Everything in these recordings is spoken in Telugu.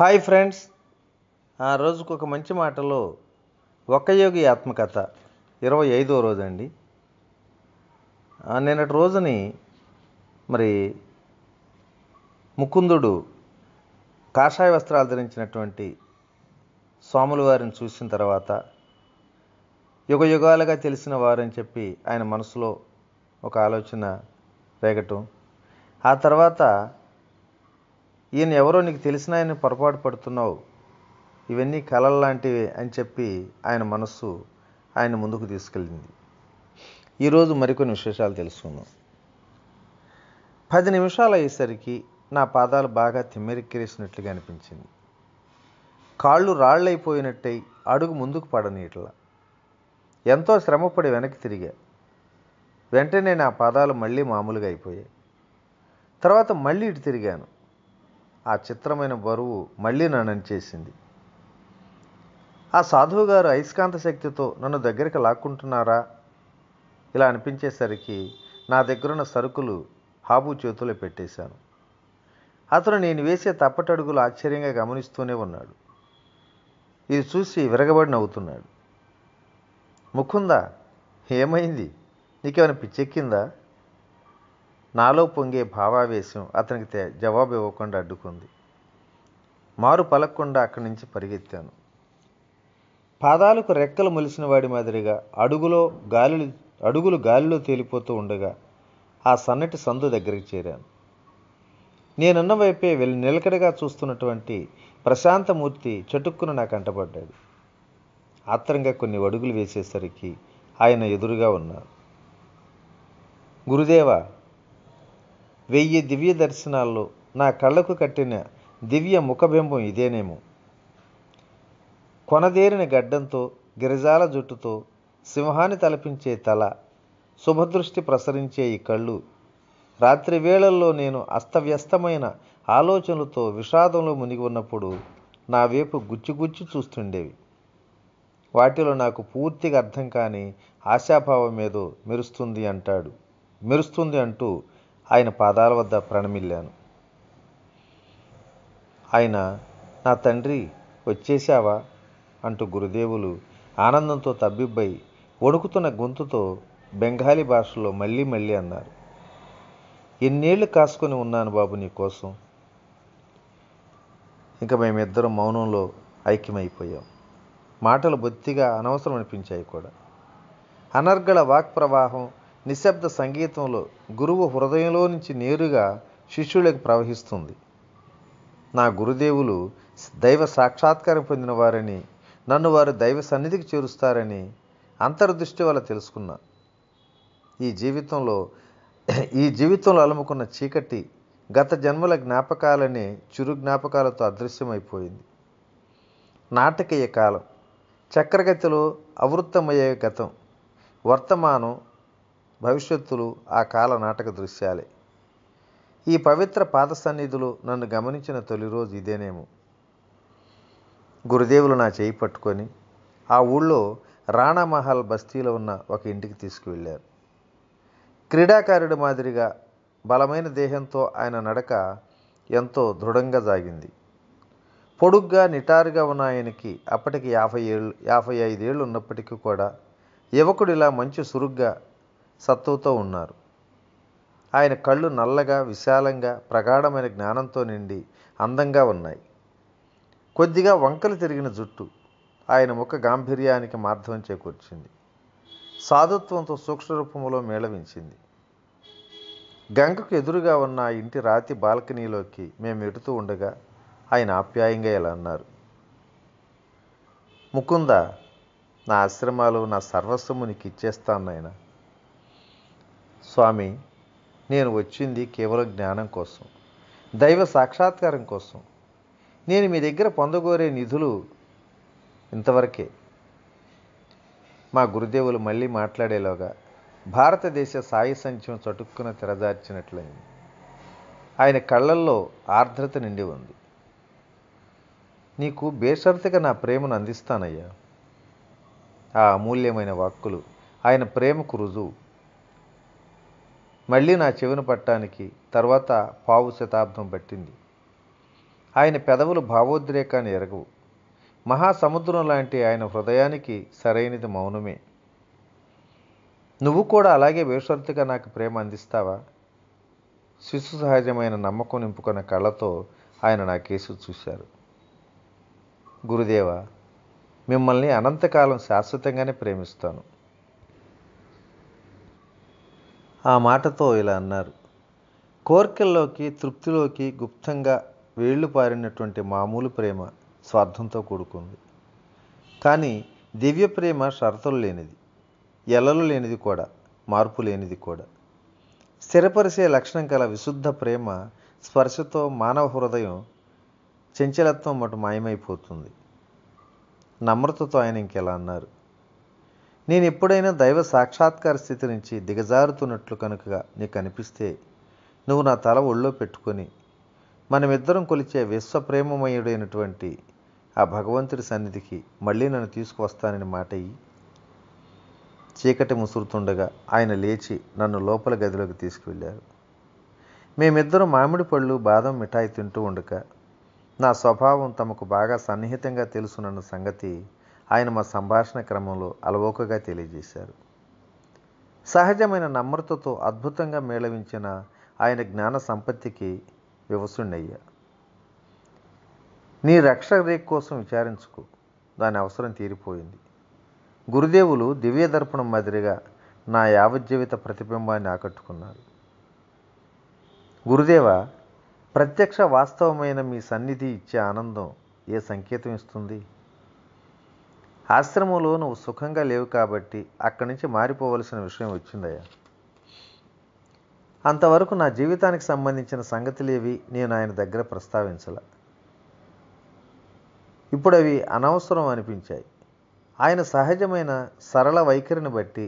హాయ్ ఫ్రెండ్స్, రోజుకు ఒక మంచి మాటలో ఒక్క యోగి ఆత్మకథ 25వ రోజు అండి. నిన్నటి రోజుని మరి ముకుందుడు కాషాయ వస్త్రాలు ధరించినటువంటి స్వాముల వారిని చూసిన తర్వాత యుగ యుగాలుగా తెలిసిన వారని చెప్పి ఆయన మనసులో ఒక ఆలోచన రేగటం. ఆ తర్వాత ఈయన ఎవరో నీకు తెలిసిన ఆయన పొరపాటు పడుతున్నావు, ఇవన్నీ కలలు లాంటివి అని చెప్పి ఆయన మనస్సు ఆయన ముందుకు తీసుకెళ్ళింది. ఈరోజు మరికొన్ని విశేషాలు తెలుసుకుందాం. 10 నిమిషాలు అయ్యేసరికి నా పాదాలు బాగా తిమ్మెరిక్కిరేసినట్లుగా అనిపించింది. కాళ్ళు రాళ్ళైపోయినట్టయి అడుగు ముందుకు పడనీయట్లా. ఎంతో శ్రమపడి వెనక్కి తిరిగా. వెంటనే నా పాదాలు మళ్ళీ మామూలుగా అయిపోయాయి. తర్వాత మళ్ళీ ఇటు తిరిగాను. ఆ చిత్రమైన బరువు మళ్ళీ నన్ను అణిచేసింది. ఆ సాధువు గారు అయస్కాంత శక్తితో నన్ను దగ్గరికి లాక్కుంటున్నారా ఇలా అనిపించేసరికి నా దగ్గరున్న సరుకులు హాబు చేతుల్లో పెట్టేశాను. అతను నేను వేసే తప్పటడుగులు ఆశ్చర్యంగా గమనిస్తూనే ఉన్నాడు. ఇది చూసి విరగబడి నవ్వుతున్నాడు. ముకుందా, ఏమైంది? నీకేమైనా పిచ్చెక్కిందా? నాలో పొంగే భావావేశం అతనికి జవాబు ఇవ్వకుండా అడ్డుకుంది. మారు పలకకుండా అక్కడి నుంచి పరిగెత్తాను. పాదాలకు రెక్కలు మొలిసిన వాడి మాదిరిగా అడుగులు గాలిలో తేలిపోతూ ఉండగా ఆ సన్నటి సందు దగ్గరికి చేరాను. నేనున్న వైపే నిలకడగా చూస్తున్నటువంటి ప్రశాంతమూర్తి చటుక్కున నాకు అంటపడ్డాడు. ఆత్రంగా కొన్ని అడుగులు వేసేసరికి ఆయన ఎదురుగా ఉన్నారు. గురుదేవా, 1000 దివ్య దర్శనాల్లో నా కళ్ళకు కట్టిన దివ్య ముఖబింబం ఇదేనేమో. కొనదేరిన గడ్డంతో, గిరిజాల జుట్టుతో, సింహాన్ని తలపించే తల, శుభదృష్టి ప్రసరించే ఈ కళ్ళు రాత్రి వేళల్లో నేను అస్తవ్యస్తమైన ఆలోచనలతో విషాదంలో మునిగి ఉన్నప్పుడు నా వైపు గుచ్చి చూస్తుండేవి. వాటిలో నాకు పూర్తిగా అర్థం కాని ఆశాభావం ఏదో మెరుస్తుంది అంటూ ఆయన పాదాల వద్ద ప్రణమిల్లాను. ఆయన, నా తండ్రి వచ్చేశావా అంటూ గురుదేవులు ఆనందంతో తబ్బిబ్బై వణుకుతున్న గొంతుతో బెంగాలీ భాషలో మళ్ళీ అన్నారు. ఎన్నేళ్లు కాసుకొని ఉన్నాను బాబు నీకోసం. ఇంకా మేమిద్దరం మౌనంలో ఐక్యమైపోయాం. మాటలు బొత్తిగా అనవసరం అనిపించాయి కూడా. అనర్గళ వాక్ ప్రవాహం నిశ్శబ్ద సంగీతంలో గురువు హృదయంలో నుంచి నేరుగా శిష్యులకు ప్రవహిస్తుంది. నా గురుదేవులు దైవ సాక్షాత్కారం పొందిన వారని, నన్ను వారు దైవ సన్నిధికి చేరుస్తారని అంతర్దృష్టి వల్ల తెలుసుకున్నా. ఈ జీవితంలో అలుముకున్న చీకటి గత జన్మల జ్ఞాపకాలనే చిరు జ్ఞాపకాలతో అదృశ్యమైపోయింది. నాటకీయ కాలం చక్రగతిలో అవృత్తమయ్యే గతం, వర్తమానం, భవిష్యత్తులు ఆ కాల నాటక దృశ్యాలే. ఈ పవిత్ర పాద సన్నిధిలో నన్ను గమనించిన తొలి రోజు ఇదేనేమో. గురుదేవులు నా చేయి పట్టుకొని ఆ ఊళ్ళో రాణామహల్ బస్తీలో ఉన్న ఒక ఇంటికి తీసుకువెళ్ళారు. క్రీడాకారుడి మాదిరిగా బలమైన దేహంతో ఆయన నడక ఎంతో దృఢంగా సాగింది. పొడుగ్గా నిటారుగా ఉన్న ఆయనకి అప్పటికి 55 ఏళ్ళు ఉన్నప్పటికీ కూడా యువకుడిలా మంచి సురుగ్గా సత్తువతో ఉన్నారు. ఆయన కళ్ళు నల్లగా, విశాలంగా, ప్రగాఢమైన జ్ఞానంతో నిండి అందంగా ఉన్నాయి. కొద్దిగా వంకలు తిరిగిన జుట్టు ఆయన ముఖ గాంభీర్యానికి మార్ధవం చేకూర్చింది. సాధుత్వంతో సూక్ష్మ రూపంలో మేళవించింది. గంగకు ఎదురుగా ఉన్న ఆ ఇంటి రాతి బాల్కనీలోకి మేము ఎడుతూ ఉండగా ఆయన ఆప్యాయంగా ఇలా అన్నారు. ముకుంద, నా ఆశ్రమాలు, నా సర్వస్వము నీకు ఇచ్చేస్తాను నాయన. స్వామి, నేను వచ్చింది కేవలం జ్ఞానం కోసం, దైవ సాక్షాత్కారం కోసం. నేను మీ దగ్గర పొందగోరే నిధులు ఇంతవరకే. మా గురుదేవులు మళ్ళీ మాట్లాడేలోగా భారతదేశ సాయి సంఖ్యం చటుక్కున తెరదార్చినట్లయింది. ఆయన కళ్ళల్లో ఆర్ద్రత నిండి ఉంది. నీకు బేషరతుగా నా ప్రేమను అందిస్తానయ్యా. ఆ అమూల్యమైన వాక్కులు ఆయన ప్రేమకు రుజువు. మళ్ళీ నా చెవిన పట్టడానికి తర్వాత 15 శతాబ్దం పట్టింది. ఆయన పెదవులు భావోద్రేకాన్ని ఎరగవు. మహాసముద్రం లాంటి ఆయన హృదయానికి సరైనది మౌనమే. నువ్వు కూడా అలాగే బేషరతుగా నాకు ప్రేమ అందిస్తావా? శిశు సహజమైన నమ్మకం నింపుకున్న కళ్ళతో ఆయన నా కేసు చూశారు. గురుదేవా, మిమ్మల్ని అనంతకాలం శాశ్వతంగానే ప్రేమిస్తాను. ఆ మాటతో ఇలా అన్నారు. కోర్కెల్లోకి తృప్తిలోకి గుప్తంగా వేళ్లు పారినటువంటి మామూలు ప్రేమ స్వార్థంతో కూడుకుంది. కానీ దివ్య ప్రేమ షరతులు లేనిది, ఎల్లలు లేనిది కూడా, మార్పు లేనిది కూడా. స్థిరపరిచే లక్షణం గల విశుద్ధ ప్రేమ స్పర్శతో మానవ హృదయం చంచలత్వం మటు మాయమైపోతుంది. నమ్రతతో ఆయన ఇంకెలా అన్నారు. నేను ఎప్పుడైనా దైవ సాక్షాత్కార స్థితి నుంచి దిగజారుతున్నట్లు కనుక నీకు అనిపిస్తే నువ్వు నా తల ఒళ్ళో పెట్టుకొని మనమిద్దరం కొలిచే విశ్వప్రేమమయుడైనటువంటి ఆ భగవంతుడి సన్నిధికి మళ్ళీ నన్ను తీసుకువస్తానని మాట ఇయ్యి. చీకటి ముసురుతుండగా ఆయన లేచి నన్ను లోపల గదిలోకి తీసుకువెళ్ళారు. మేమిద్దరం మామిడి పళ్ళు బాదం మిఠాయి తింటూ ఉండగా నా స్వభావం తమకు బాగా సన్నిహితంగా తెలుసునన్న సంగతి ఆయన మా సంభాషణ క్రమంలో అలవోకగా తెలియజేశారు. సహజమైన నమ్రతతో అద్భుతంగా మేళవించిన ఆయన జ్ఞాన సంపత్తికి వివసుణ్ణయ్యా. నీ రక్షక రేఖ కోసం విచారించుకో, దాని అవసరం తీరిపోయింది. గురుదేవులు దివ్య దర్పణం మాదిరిగా నా యావజ్జీవిత ప్రతిబింబాన్ని ఆకట్టుకున్నారు. గురుదేవ, ప్రత్యక్ష వాస్తవమైన మీ సన్నిధి ఇచ్చే ఆనందం ఏ సంకేతం ఇస్తుంది? ఆశ్రమంలో నువ్వు సుఖంగా లేవు కాబట్టి అక్కడి నుంచి మారిపోవలసిన విషయం వచ్చిందయ్యా. అంతవరకు నా జీవితానికి సంబంధించిన సంగతులేవి నేను ఆయన దగ్గర ప్రస్తావించాల. ఇప్పుడు అవి అనవసరం అనిపించాయి. ఆయన సహజమైన సరళ వైఖరిని బట్టి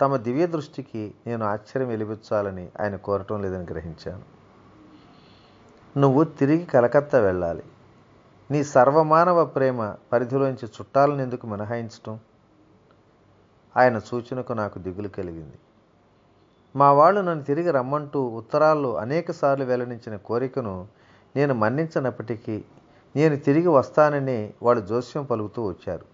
తమ దివ్య దృష్టికి నేను ఆశ్చర్యం వెలిపించాలని ఆయన కోరటం లేదని గ్రహించాను. నువ్వు తిరిగి కలకత్తా వెళ్ళాలి. నీ సర్వమానవ ప్రేమ పరిధిలోంచి చుట్టాలను ఎందుకు మినహాయించటం? ఆయన సూచనకు నాకు దిగులు కలిగింది. మా వాళ్ళు నన్ను తిరిగి రమ్మంటూ ఉత్తరాల్లో అనేకసార్లు వెల్లడించిన కోరికను నేను మన్నించినప్పటికీ నేను తిరిగి వస్తానని వాళ్ళు జోస్యం పలుకుతూ వచ్చారు.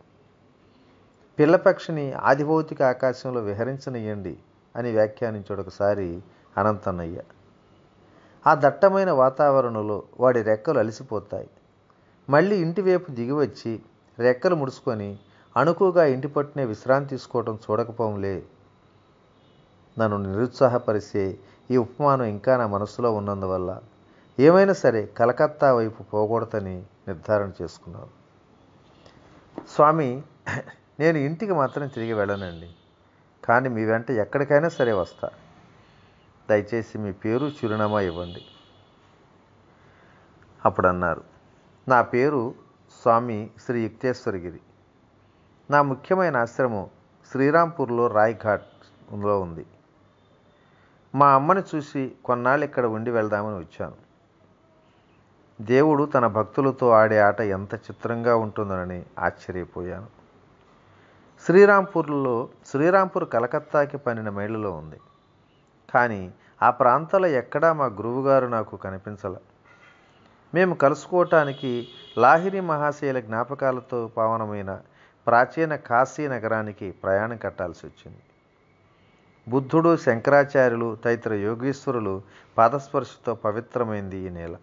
పిల్లపక్షిని ఆదిభౌతిక ఆకాశంలో విహరించనియండి అని వ్యాఖ్యానించాడు ఒకసారి అనంతన్నయ్య. ఆ దట్టమైన వాతావరణంలో వాడి రెక్కలు అలసిపోతాయి. మళ్ళీ ఇంటివైపు దిగివచ్చి రెక్కలు ముడుచుకొని అణుకుగా ఇంటి పట్టునే విశ్రాంతి తీసుకోవడం చూడకపోంలే. నన్ను నిరుత్సాహపరిచే ఈ ఉపమానం ఇంకా నా మనసులో ఉన్నందువల్ల ఏమైనా సరే కలకత్తా వైపు పోకూడదని నిర్ధారణ చేసుకున్నాను. స్వామి, నేను ఇంటికి మాత్రం తిరిగి వెళ్ళనండి, కానీ మీ వెంట ఎక్కడికైనా సరే వస్తా. దయచేసి మీ పేరు చిరునామా ఇవ్వండి. అప్పుడు అన్నారు, నా పేరు స్వామి శ్రీ యుక్తేశ్వరగిరి. నా ముఖ్యమైన ఆశ్రమం శ్రీరాంపూర్లో రాయ్ఘాట్లో ఉంది. మా అమ్మని చూసి కొన్నాళ్ళు ఇక్కడ ఉండి వెళ్దామని వచ్చాను. దేవుడు తన భక్తులతో ఆడే ఆట ఎంత చిత్రంగా ఉంటుందోనని ఆశ్చర్యపోయాను. శ్రీరాంపూర్ కలకత్తాకి 12 మైళ్ళలో ఉంది. కానీ ఆ ప్రాంతంలో ఎక్కడా మా గురువుగారు నాకు కనిపించలే. మేము కలుసుకోవటానికి లాహిరి మహాశైల జ్ఞాపకాలతో పావనమైన ప్రాచీన కాశీ నగరానికి ప్రయాణం కట్టాల్సి వచ్చింది. బుద్ధుడు, శంకరాచార్యులు తదితర యోగీశ్వరులు పాదస్పర్శతో పవిత్రమైంది ఈ నేల.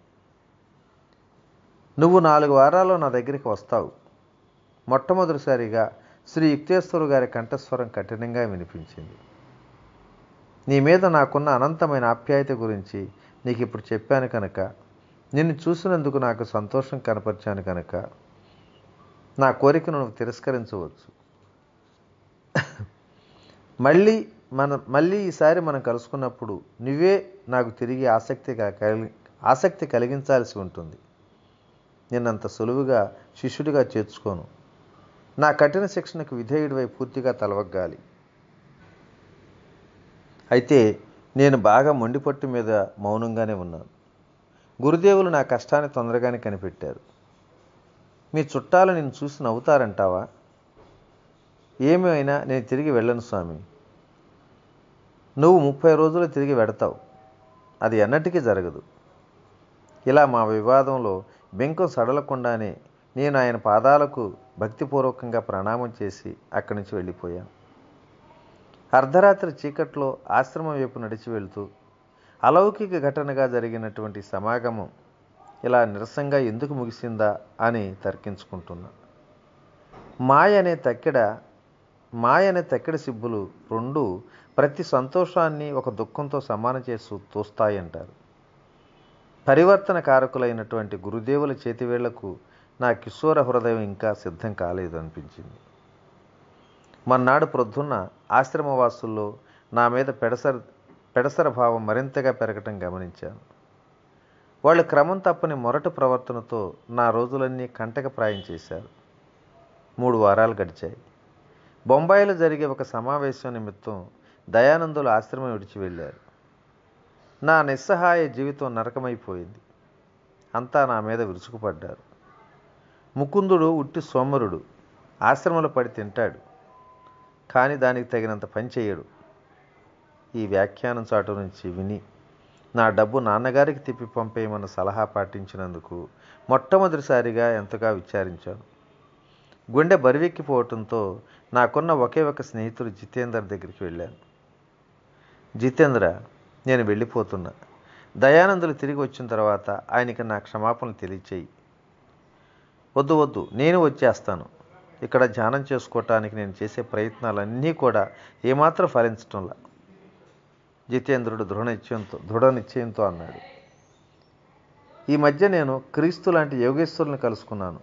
నువ్వు 4 వారాల్లో నా దగ్గరికి వస్తావు. మొట్టమొదటిసారిగా శ్రీ యుక్తేశ్వరు గారి కంఠస్వరం కఠినంగా వినిపించింది. నీ మీద నాకున్న అనంతమైన ఆప్యాయత గురించి నీకు ఇప్పుడు చెప్పాను కనుక, నిన్ను చూసినందుకు నాకు సంతోషం కనపరిచాను కనుక నా కోరికను నువ్వు తిరస్కరించవచ్చు. మళ్ళీ ఈసారి మనం కలుసుకున్నప్పుడు నువ్వే నాకు తిరిగి ఆసక్తి కలిగించాల్సి ఉంటుంది. నిన్నంత సులువుగా శిష్యుడిగా చేర్చుకోను. నా కఠిన శిక్షణకు విధేయుడివై పూర్తిగా తలవగ్గాలి. అయితే నేను బాగా మొండిపట్టు మీద మౌనంగానే ఉన్నాను. గురుదేవులు నా కష్టాన్ని తొందరగానే కనిపెట్టారు. మీ చుట్టాలు నిన్ను చూసి నవ్వుతారంటావా? ఏమైనా నేను తిరిగి వెళ్ళను స్వామి. నువ్వు 30 రోజులు తిరిగి వెడతావు. అది ఎన్నటికీ జరగదు. ఇలా మా వివాదంలో బెంకం సడలకుండానే నేను ఆయన పాదాలకు భక్తిపూర్వకంగా ప్రణామం చేసి అక్కడి నుంచి వెళ్ళిపోయాను. అర్ధరాత్రి చీకట్లో ఆశ్రమం వైపు నడిచి వెళ్తూ అలౌకిక ఘటనగా జరిగినటువంటి సమాగమం ఇలా నిరసంగా ఎందుకు ముగిసిందా అని తర్కించుకుంటున్నా. మాయ అనే తక్కెడ సిబ్బులు రెండు ప్రతి సంతోషాన్ని ఒక దుఃఖంతో సమానం చేస్తూ తోస్తాయంటారు. పరివర్తన కారకులైనటువంటి గురుదేవుల చేతివేళ్లకు నా కిశోర హృదయం ఇంకా సిద్ధం కాలేదు అనిపించింది. మర్నాడు ప్రొద్దున్న ఆశ్రమవాసుల్లో నా మీద పెడసర భావం మరింతగా పెరగటం గమనించాను. వాళ్ళు క్రమం తప్పని మొరటు ప్రవర్తనతో నా రోజులన్నీ కంటకప్రాయం చేశారు. 3 వారాలు గడిచాయి. బొంబాయిలో జరిగే ఒక సమావేశం నిమిత్తం దయానందులు ఆశ్రమం విడిచి వెళ్ళారు. నా నిస్సహాయ జీవితం నరకమైపోయింది. అంతా నా మీద విరుచుకుపడ్డారు. ముకుందుడు ఉట్టి సోమరుడు, ఆశ్రమంలో పడి తింటాడు, కానీ దానికి తగినంత పని చేయడు. ఈ వ్యాఖ్యానం చాటు నుంచి విని నా డబ్బు నాన్నగారికి తిప్పి పంపేయమన్న సలహా పాటించినందుకు మొట్టమొదటిసారిగా ఎంతగా విచారించాను. గుండె బరివెక్కిపోవటంతో నాకున్న ఒకే ఒక స్నేహితుడు జితేందర్ దగ్గరికి వెళ్ళాను. జితేంద్ర, నేను వెళ్ళిపోతున్నా. దయానందులు తిరిగి వచ్చిన తర్వాత ఆయనకి నా క్షమాపణలు తెలియచేయి. వద్దు, నేను వచ్చేస్తాను. ఇక్కడ ధ్యానం చేసుకోవటానికి నేను చేసే ప్రయత్నాలన్నీ కూడా ఏమాత్రం ఫలించటంలా జితేంద్రుడు దృఢ నిశ్చయంతో అన్నాడు. ఈ మధ్య నేను క్రీస్తు లాంటి యోగేశ్వరుని కలుసుకున్నాను.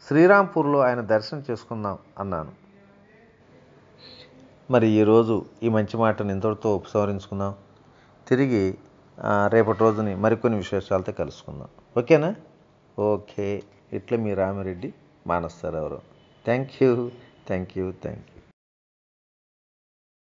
శ్రీరాంపూర్లో ఆయన దర్శనం చేసుకుందాం అన్నాను. మరి ఈరోజు ఈ మంచి మాటను ఇంతటితో ఉపసంహరించుకుందాం. తిరిగి రేపటి రోజుని మరికొన్ని విశేషాలతో కలుసుకుందాం. ఓకేనా? ఓకే. ఇట్లా మీ రామిరెడ్డి మానస్తారు ఎవరు. Thank you.